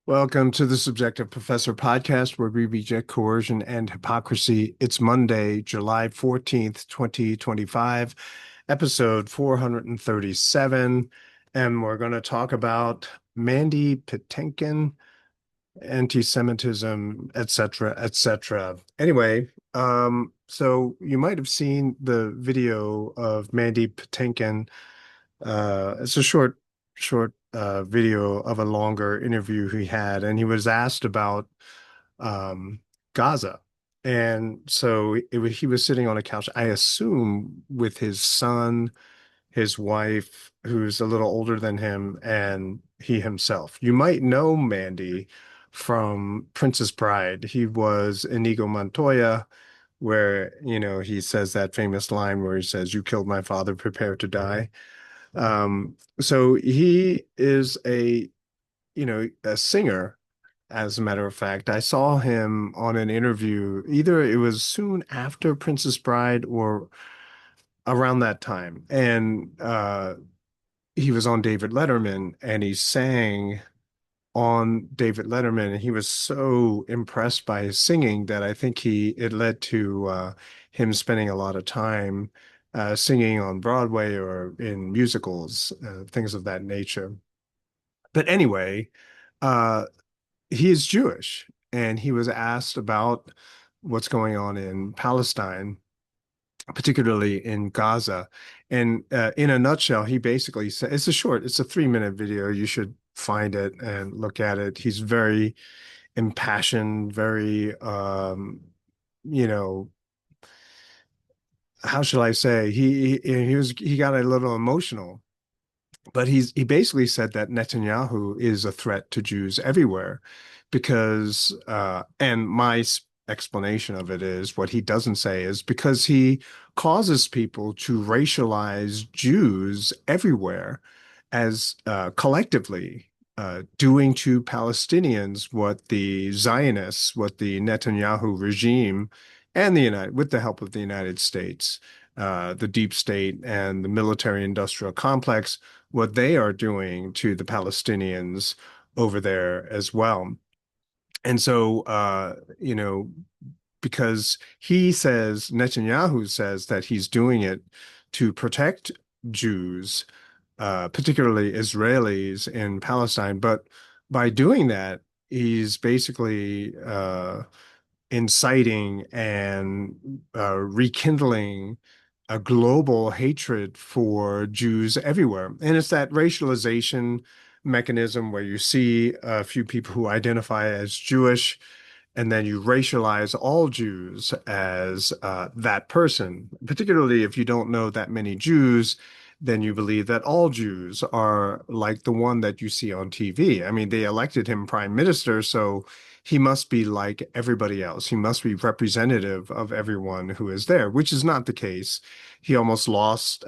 Welcome to the Subjective Professor podcast, where we reject coercion and hypocrisy. It's Monday, July 14th, 2025, episode 437, and we're going to talk about Mandy Patinkin, anti-Semitism, etc., etc. Anyway, so you might have seen the video of Mandy Patinkin. It's a short video of a longer interview he had, and he was asked about um, Gaza. And so he was sitting on a couch, I assume, with his son, his wife, who's a little older than him, and he himself. You might know Mandy from Princess Bride. He was Inigo Montoya, where, he says that famous line where he says, "You killed my father, prepare to die." So he is a singer, as a matter of fact. I saw him on an interview, either it was soon after Princess Bride or around that time. And he was on David Letterman and he sang on David Letterman, and he was so impressed by his singing that I think it led to him spending a lot of time singing on Broadway or in musicals, things of that nature. But anyway, uh, he is Jewish, and he was asked about what's going on in Palestine, particularly in Gaza. And in a nutshell, he basically said, it's a 3-minute video. You should find it and look at it. He's very impassioned, very, you know, how should I say? He got a little emotional, but he basically said that Netanyahu is a threat to Jews everywhere because, and my explanation of it is what he doesn't say is because he causes people to racialize Jews everywhere as collectively doing to Palestinians what the Zionists, what the Netanyahu regime, and with the help of the United States, the deep state, and the military-industrial complex, what they are doing to the Palestinians over there as well. And so, because Netanyahu says that he's doing it to protect Jews, particularly Israelis in Palestine. But by doing that, he's basically inciting and rekindling a global hatred for Jews everywhere. And it's that racialization mechanism where you see a few people who identify as Jewish, and then you racialize all Jews as that person. Particularly if you don't know that many Jews, then you believe that all Jews are like the one that you see on TV. I mean, they elected him prime minister, so he must be like everybody else. He must be representative of everyone who is there, which is not the case. He almost lost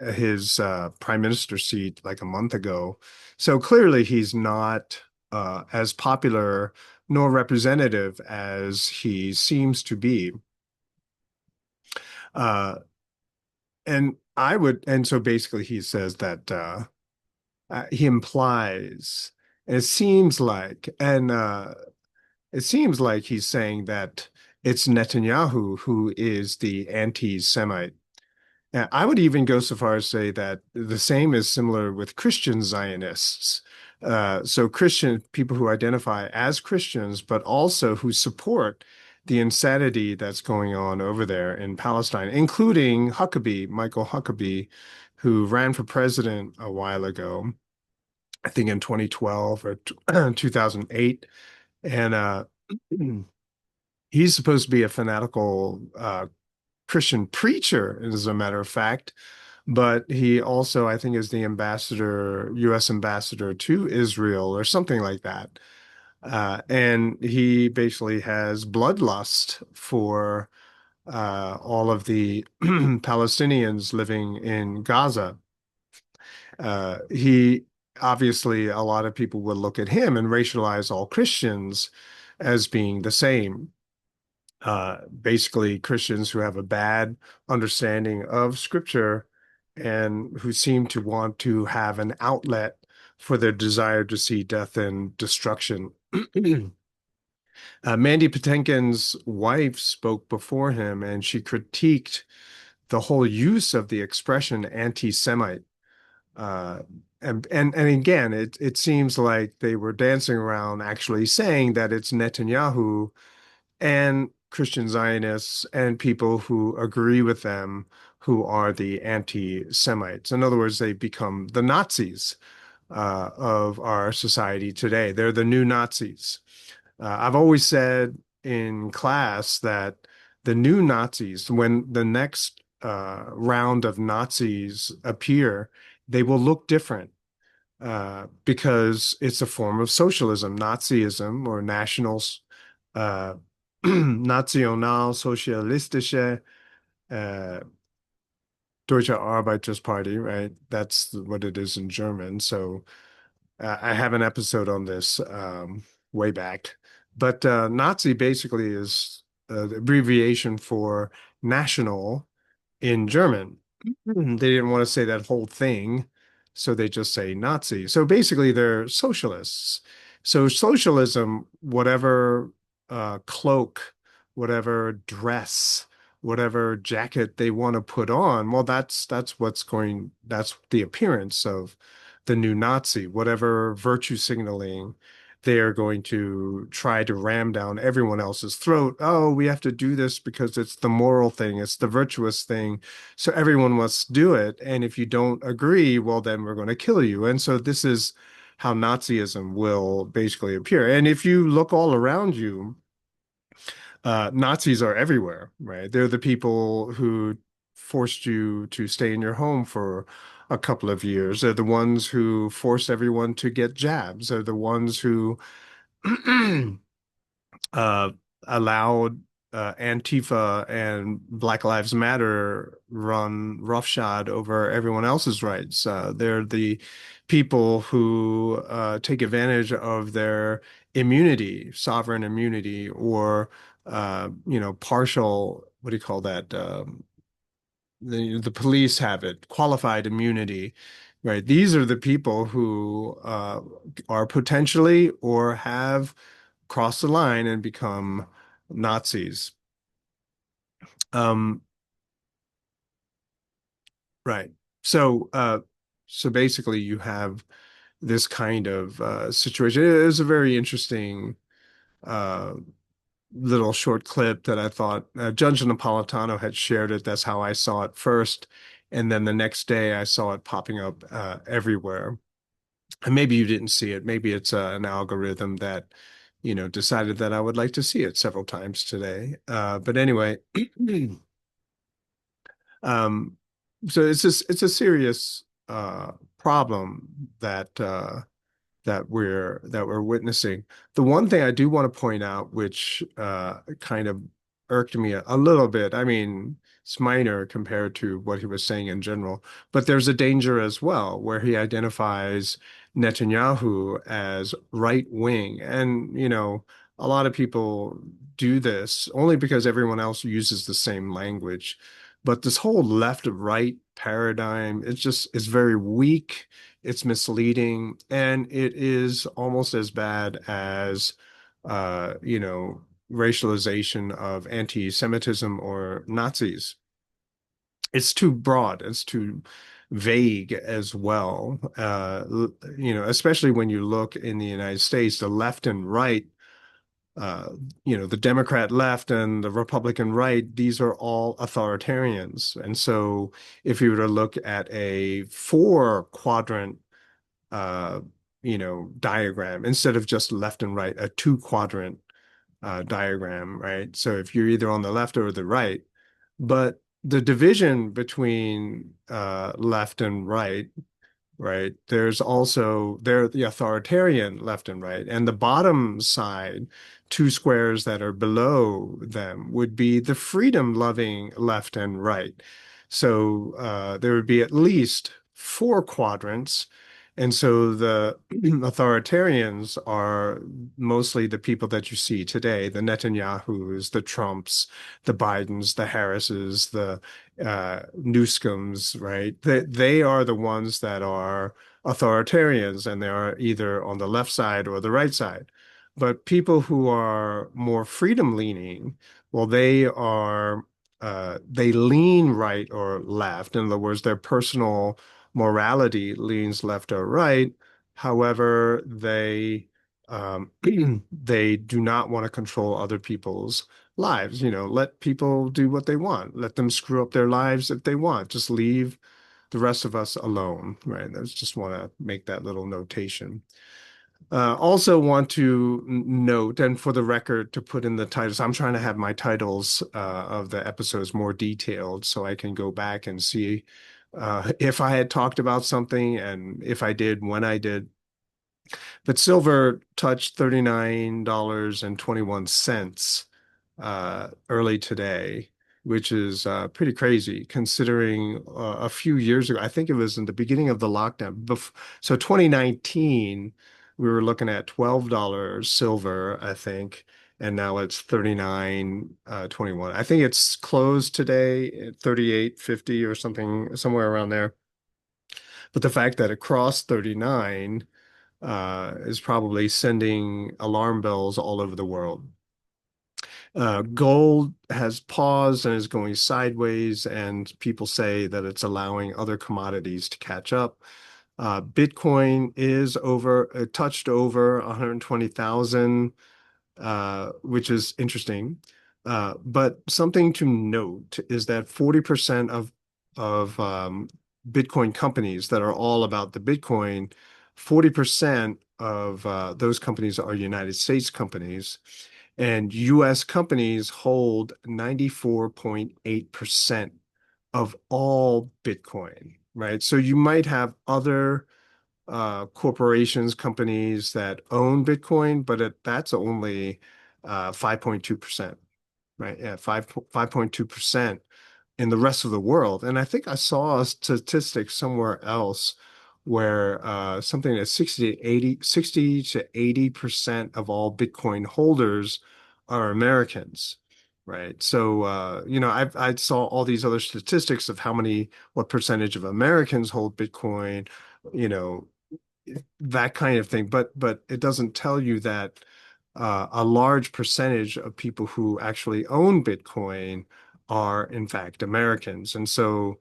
his prime minister seat like a month ago. So clearly he's not as popular nor representative as he seems to be. Uh, and so basically he says that he implies, and it seems like he's saying that it's Netanyahu who is the anti-Semite. I would even go so far as say that the same is similar with Christian Zionists. So Christian people who identify as Christians, but also who support the insanity that's going on over there in Palestine, including Michael Huckabee, who ran for president a while ago, I think in 2012 or 2008. And he's supposed to be a fanatical Christian preacher, as a matter of fact, but he also, I think, is the U.S. ambassador to Israel or something like that. And he basically has bloodlust for all of the Palestinians living in Gaza. He obviously, a lot of people will look at him and racialize all Christians as being the same. Basically Christians who have a bad understanding of scripture and who seem to want to have an outlet for their desire to see death and destruction. Mandy Patinkin's wife spoke before him, and she critiqued the whole use of the expression anti-Semite. Uh, and again, it seems like they were dancing around actually saying that it's Netanyahu and Christian Zionists and people who agree with them who are the anti-Semites. In other words, they become the Nazis of our society today. They're the new Nazis. I've always said in class that the new Nazis, when the next round of Nazis appear, they will look different because it's a form of socialism, Nazism or uh, Nationalsozialistische uh, Deutsche Arbeiterspartei, right? That's what it is in German. So I have an episode on this way back. But Nazi basically is the abbreviation for national in German. They didn't want to say that whole thing, so they just say Nazi. So basically, they're socialists. So socialism, whatever cloak, whatever dress, whatever jacket they want to put on, well, that's the appearance of the new Nazi. Whatever virtue signaling they are going to try to ram down everyone else's throat. Oh, we have to do this because it's the moral thing, it's the virtuous thing. So everyone must do it. And if you don't agree, well, then we're going to kill you. And so this is how Nazism will basically appear. And if you look all around you, Nazis are everywhere, right? They're the people who forced you to stay in your home for a couple of years. They're the ones who forced everyone to get jabs. They're the ones who uh, allowed Antifa and Black Lives Matter run roughshod over everyone else's rights. They're the people who take advantage of their immunity, sovereign immunity, or partial, what do you call that? The police have it, qualified immunity, right? These are the people who are potentially or have crossed the line and become Nazis. Um, right. So, so basically, you have this kind of situation. It is a very interesting uh, little short clip that I thought Judge Napolitano had shared it. That's how I saw it first. And then the next day I saw it popping up everywhere. And maybe you didn't see it. Maybe it's an algorithm that, decided that I would like to see it several times today. But anyway, um, so it's a serious problem that we're witnessing. The one thing I do want to point out, which kind of irked me a little bit, I mean, it's minor compared to what he was saying in general, but there's a danger as well where he identifies Netanyahu as right wing. And, a lot of people do this only because everyone else uses the same language. But this whole left-right paradigm, it's very weak, it's misleading, and it is almost as bad as, racialization of anti-Semitism or Nazis. It's too broad, it's too vague as well. Especially when you look in the United States, the left and right, uh, the Democrat left and the Republican right, these are all authoritarians. And so if you were to look at a four quadrant, uh, diagram instead of just left and right, a two quadrant diagram, right? So if you're either on the left or the right, but the division between left and right? They're the authoritarian left and right. And the bottom side, two squares that are below them, would be the freedom-loving left and right. So there would be at least four quadrants. And so the authoritarians are mostly the people that you see today, the Netanyahus, the Trumps, the Bidens, the Harrises, the Newscombs, right? They are the ones that are authoritarians, and they are either on the left side or the right side. But people who are more freedom leaning, well, they lean right or left. In other words, their personal morality leans left or right. However, they do not want to control other people's lives. Let people do what they want. Let them screw up their lives if they want. Just leave the rest of us alone, right? I just want to make that little notation. Also want to note, and for the record, to put in the titles, I'm trying to have my titles of the episodes more detailed so I can go back and see if I had talked about something and if I did, when I did. But silver touched $39.21 early today, which is pretty crazy considering a few years ago, I think it was in the beginning of the lockdown. So 2019, we were looking at $12 silver, I think, and now it's 39.21. I think it's closed today at 38.50 or something, somewhere around there. But the fact that it crossed 39 is probably sending alarm bells all over the world. Gold has paused and is going sideways, and people say that it's allowing other commodities to catch up. Bitcoin is touched over 120,000, which is interesting. But something to note is that 40% of Bitcoin companies that are all about the Bitcoin, 40% of those companies are United States companies, and US companies hold 94.8% of all Bitcoin, right? So you might have other corporations, companies that own Bitcoin, but that's only 5.2%, right? Yeah, 5.2% in the rest of the world. And I think I saw a statistic somewhere else where something that 60 to 80% of all Bitcoin holders are Americans, right? So I saw all these other statistics of what percentage of Americans hold Bitcoin, you know, that kind of thing. But it doesn't tell you that a large percentage of people who actually own Bitcoin are in fact Americans. And so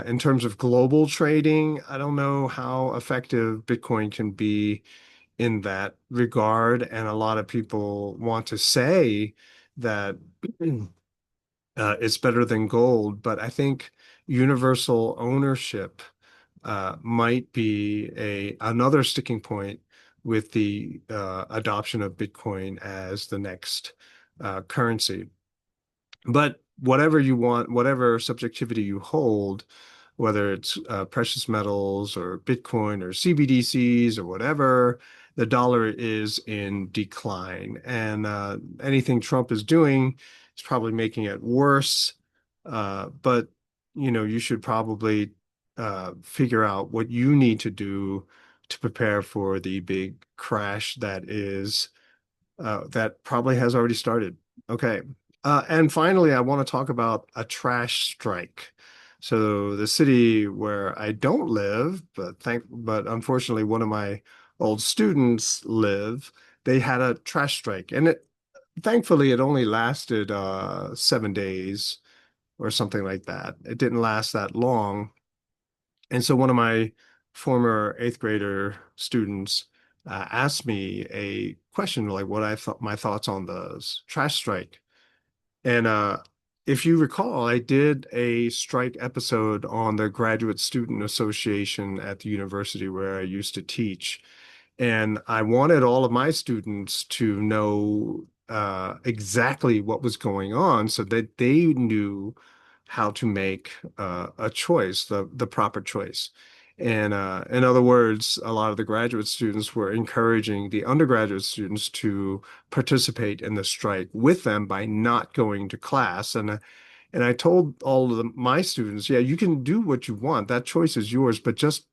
in terms of global trading, I don't know how effective Bitcoin can be in that regard. And a lot of people want to say that it's better than gold, but I think universal ownership might be another sticking point with the adoption of Bitcoin as the next currency. But whatever you want, whatever subjectivity you hold, whether it's precious metals or Bitcoin or CBDCs or whatever, the dollar is in decline. And anything Trump is doing is probably making it worse. But you should probably figure out what you need to do to prepare for the big crash that probably has already started. Okay. And finally, I want to talk about a trash strike. So the city where I don't live, but unfortunately one of my old students live, they had a trash strike. And thankfully it only lasted 7 days or something like that. It didn't last that long. And so one of my former eighth grader students asked me a question like what I thought my thoughts on the trash strike. And if you recall, I did a strike episode on the Graduate Student Association at the university where I used to teach. And I wanted all of my students to know exactly what was going on so that they knew how to make a choice, the proper choice. And in other words, a lot of the graduate students were encouraging the undergraduate students to participate in the strike with them by not going to class. And I told all of my students, yeah, you can do what you want. That choice is yours, but just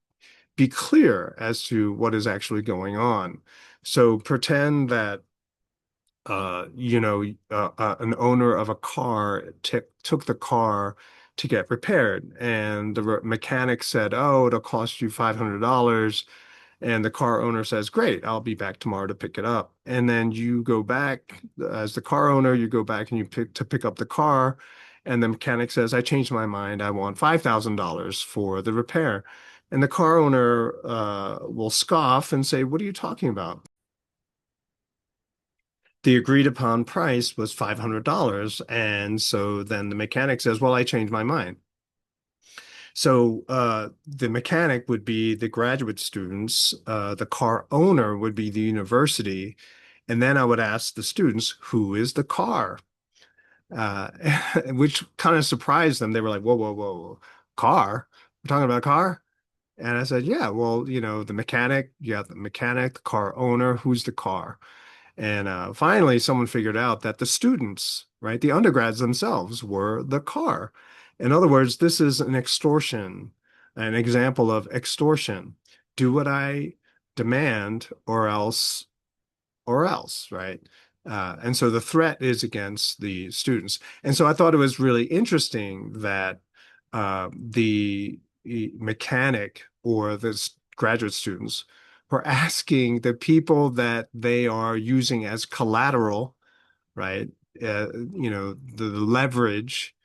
be clear as to what is actually going on. So pretend that an owner of a car took the car to get repaired. And the mechanic said, "Oh, it'll cost you $500." And the car owner says, "Great, I'll be back tomorrow to pick it up." And then you go back as the car owner, you go back and you pick up the car, and the mechanic says, "I changed my mind. I want $5,000 for the repair." And the car owner will scoff and say, "What are you talking about? The agreed upon price was $500." And so then the mechanic says, "Well, I changed my mind." So the mechanic would be the graduate students, the car owner would be the university, and then I would ask the students, "Who is the car?" Uh, which kind of surprised them. They were like, "Whoa, whoa, whoa, car? We're talking about a car?" And I said, "Yeah, well, the mechanic, the mechanic, the car owner, who's the car?" And finally, someone figured out that the students, right, the undergrads themselves were the car. In other words, this is an extortion, an example of extortion. Do what I demand or else, right? And so the threat is against the students. And so I thought it was really interesting that the mechanic or the graduate students were asking the people that they are using as collateral, right? The leverage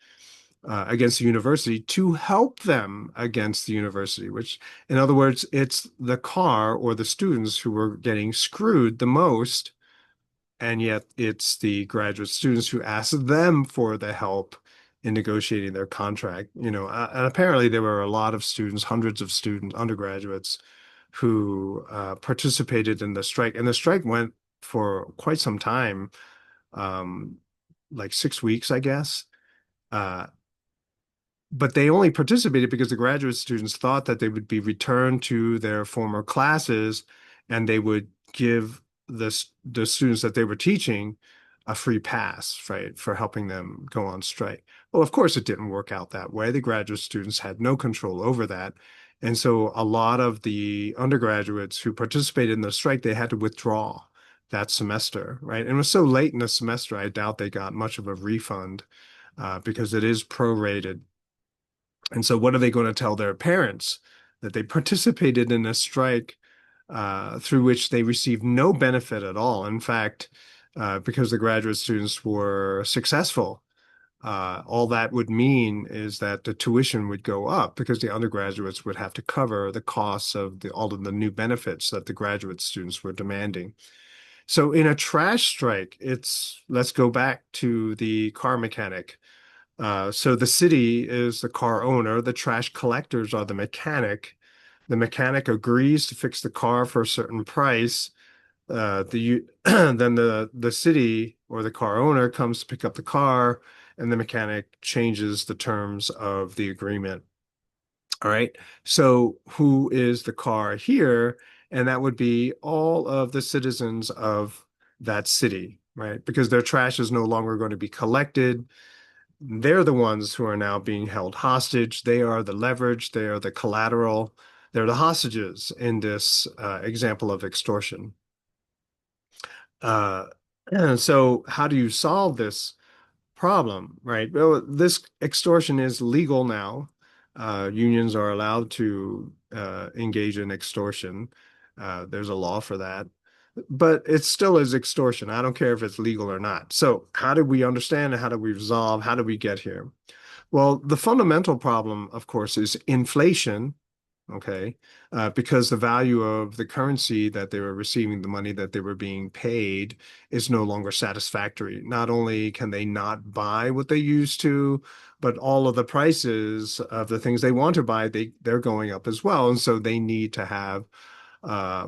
against the university to help them against the university, which, in other words, it's the car or the students who were getting screwed the most, and yet it's the graduate students who ask them for the help in negotiating their contract. And apparently there were a lot of students, hundreds of students, undergraduates, who participated in the strike. And the strike went for quite some time, um, like 6 weeks, I guess. Uh, but they only participated because the graduate students thought that they would be returned to their former classes, and they would give the students that they were teaching a free pass, right, for helping them go on strike. Well, of course, it didn't work out that way. The graduate students had no control over that. And so a lot of the undergraduates who participated in the strike, they had to withdraw that semester, right? And it was so late in the semester, I doubt they got much of a refund because it is prorated. And so what are they going to tell their parents? That they participated in a strike through which they received no benefit at all. In fact, because the graduate students were successful, all that would mean is that the tuition would go up because the undergraduates would have to cover the costs of all of the new benefits that the graduate students were demanding. So in a trash strike, let's go back to the car mechanic. So the city is the car owner, the trash collectors are the mechanic. The mechanic agrees to fix the car for a certain price. Then the city or the car owner comes to pick up the car, and the mechanic changes the terms of the agreement. All right. So who is the car here? And that would be all of the citizens of that city, right? Because their trash is no longer going to be collected. They're the ones who are now being held hostage. They are the leverage. They are the collateral. They're the hostages in this example of extortion. Uh, and so, how do you solve this problem, right? Well, this extortion is legal now. Unions are allowed to engage in extortion. There's a law for that, but it still is extortion. I don't care if it's legal or not. So, how do we understand and how do we resolve? How do we get here? Well, the fundamental problem, of course, is inflation, okay? Because the value of the currency that they were receiving, the money that they were being paid, is no longer satisfactory. Not only can they not buy what they used to, but all of the prices of the things they want to buy, they're going up as well. And so they need to have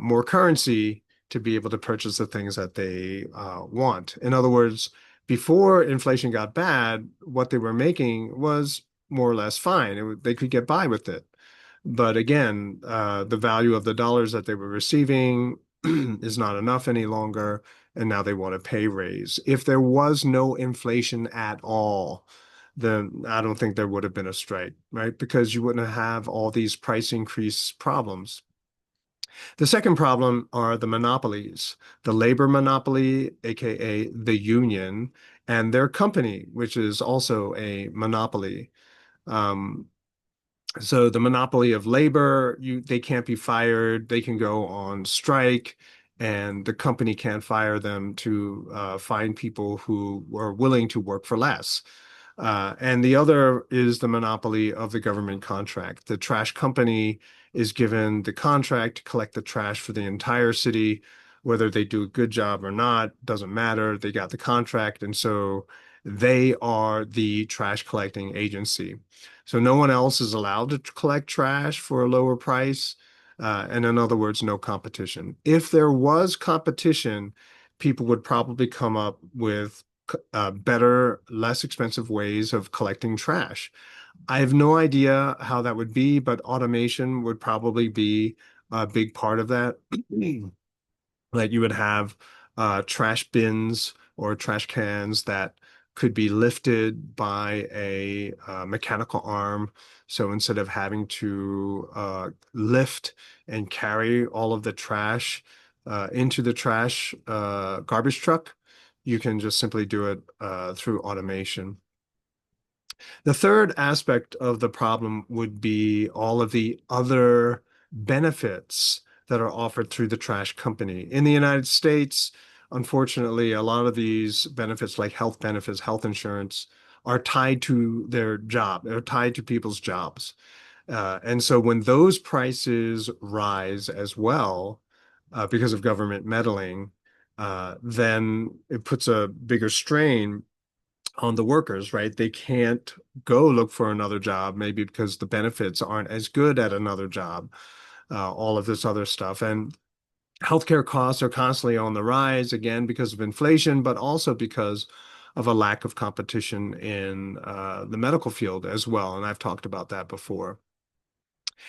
more currency to be able to purchase the things that they want. In other words, before inflation got bad, what they were making was more or less fine. They could get by with it. But again, the value of the dollars that they were receiving is not enough any longer, and now they want a pay raise. If there was no inflation at all, then I don't think there would have been a strike, right? Because you wouldn't have all these price increase problems. The second problem are the monopolies, the labor monopoly, aka the union, and their company, which is also a monopoly. Um, so the monopoly of labor, they can't be fired. They can go on strike, and the company can't fire them to find people who are willing to work for less. And the other is the monopoly of the government contract. The trash company is given the contract to collect the trash for the entire city. Whether they do a good job or not, doesn't matter. They got the contract, and so they are the trash collecting agency. So no one else is allowed to collect trash for a lower price. And in other words, no competition. If there was competition, people would probably come up with better, less expensive ways of collecting trash. I have no idea how that would be, but automation would probably be a big part of that. Like you would have trash bins or trash cans that could be lifted by a mechanical arm. So instead of having to lift and carry all of the trash into the trash garbage truck, you can just simply do it through automation. The third aspect of the problem would be all of the other benefits that are offered through the trash company. In the United States, unfortunately, a lot of these benefits, like health benefits, health insurance, are tied to their job. They're tied to people's jobs. And so when those prices rise as well, because of government meddling, then it puts a bigger strain on the workers, right? They can't go look for another job, maybe because the benefits aren't as good at another job, all of this other stuff. And healthcare costs are constantly on the rise, again, because of inflation, but also because of a lack of competition in the medical field as well. And I've talked about that before.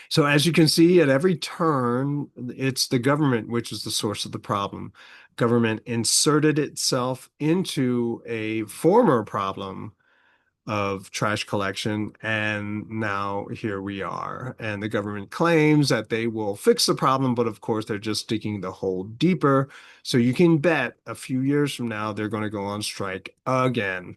So as you can see, at every turn, it's the government which is the source of the problem. Government inserted itself into a former problem of trash collection, and now here we are. And the government claims that they will fix the problem, but of course they're just digging the hole deeper. So you can bet a few years from now they're going to go on strike again.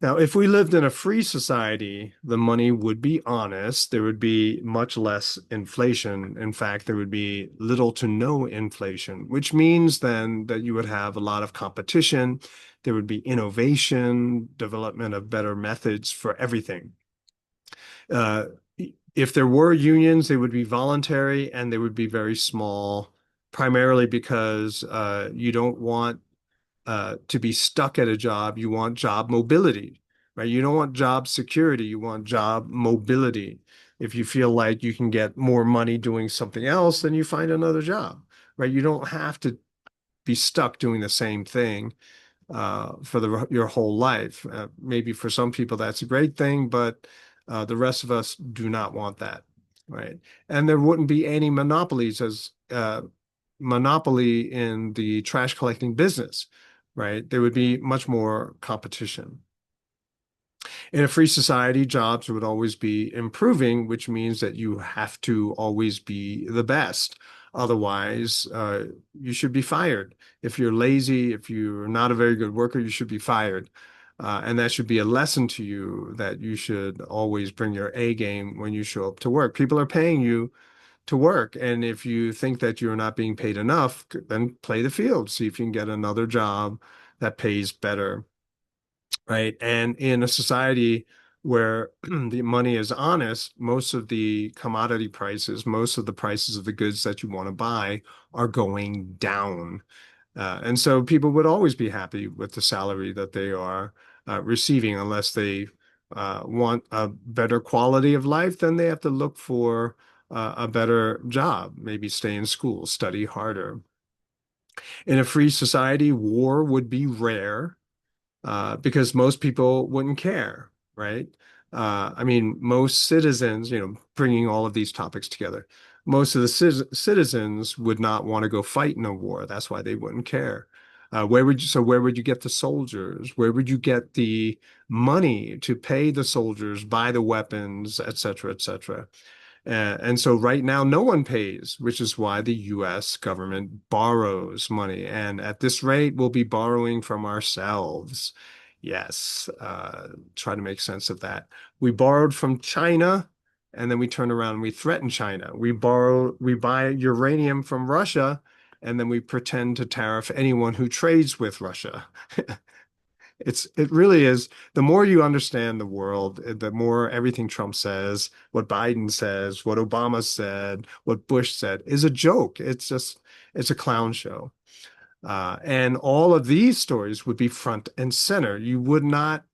Now, if we lived in a free society, the money would be honest. There would be much less inflation. In fact, there would be little to no inflation, which means then that you would have a lot of competition. There would be innovation, development of better methods for everything. Uh, if there were unions, they would be voluntary and they would be very small, primarily because you don't want to be stuck at a job. You want job mobility, right? You don't want job security. You want job mobility. If you feel like you can get more money doing something else, then you find another job, right? You don't have to be stuck doing the same thing for your whole life. Maybe for some people that's a great thing, but the rest of us do not want that, right? And there wouldn't be any monopolies as monopoly in the trash collecting business, right? There would be much more competition. In a free society, jobs would always be improving, which means that you have to always be the best. Otherwise, you should be fired. If you're lazy, if you're not a very good worker, you should be fired. And that should be a lesson to you that you should always bring your A game when you show up to work. People are paying you to work. And if you think that you're not being paid enough, then play the field. See if you can get another job that pays better, right? And in a society where the money is honest, most of the commodity prices, most of the prices of the goods that you want to buy are going down. And so people would always be happy with the salary that they are receiving, unless they want a better quality of life, then they have to look for a better job, maybe stay in school, study harder. In a free society, war would be rare because most people wouldn't care, right? I mean, most citizens, bringing all of these topics together, most of the citizens would not want to go fight in a war. That's why they wouldn't care. Where would you get the soldiers? Where would you get the money to pay the soldiers, buy the weapons, et cetera, et cetera? And so right now, no one pays, which is why the US government borrows money. And at this rate, we'll be borrowing from ourselves. Yes, try to make sense of that. We borrowed from China, and then we turn around and we threaten China. We buy uranium from Russia, and then we pretend to tariff anyone who trades with Russia. It really is. The more you understand the world, the more everything Trump says, what Biden says, what Obama said, what Bush said is a joke. It's a clown show. And all of these stories would be front and center. You would not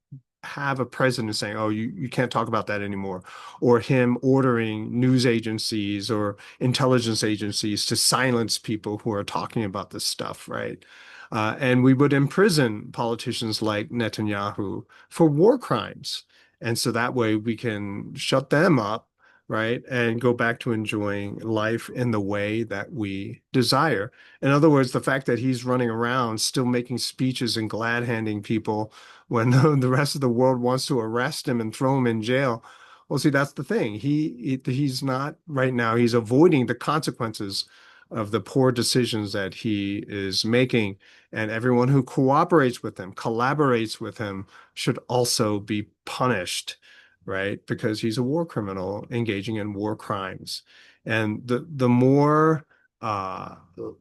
have a president saying, oh, you can't talk about that anymore, or him ordering news agencies or intelligence agencies to silence people who are talking about this stuff, right? And we would imprison politicians like Netanyahu for war crimes. And so that way we can shut them up, right? And go back to enjoying life in the way that we desire. In other words, the fact that he's running around still making speeches and glad handing people when the rest of the world wants to arrest him and throw him in jail. Well, see, that's the thing. He's not right now. He's avoiding the consequences of the poor decisions that he is making, and everyone who cooperates with him, collaborates with him, should also be punished, right? Because he's a war criminal engaging in war crimes. And the more uh,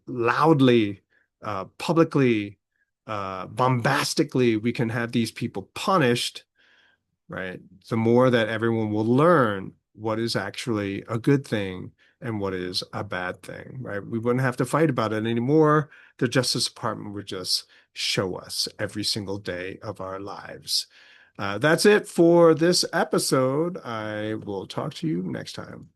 loudly, publicly, bombastically we can have these people punished, right? The more that everyone will learn what is actually a good thing and what is a bad thing, right? We wouldn't have to fight about it anymore. The Justice Department would just show us every single day of our lives. That's it for this episode. I will talk to you next time.